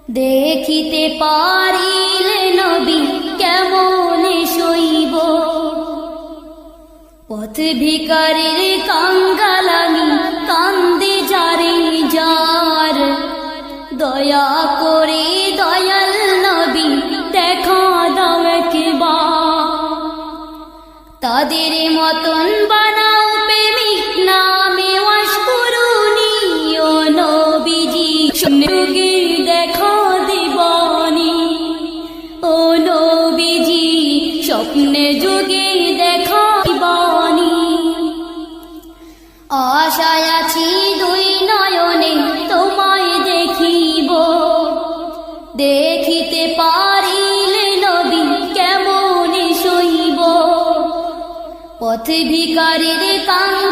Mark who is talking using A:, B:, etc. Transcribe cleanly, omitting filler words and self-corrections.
A: দেখিতে পারিলে নবী কেমনে সইব, পথ ভিখারির কাঙ্গালামি কান্দে যারে যার। দয়া করে দয়াল নবী দেখা দাও একবার, তাদের মতন বানাও প্রেমিক নামে ওয়াস করুনি। ও নবীজি যুগে দেখা দিবানি, ও নবীজি স্বপ্নে যুগে দেখা দিবানি। আশায় আছি দুই নয়নে তোমায় দেখিব, দেখিতে পারিলে নবী কেমনে সইব, পথ ভিখারির কাঙ্গাল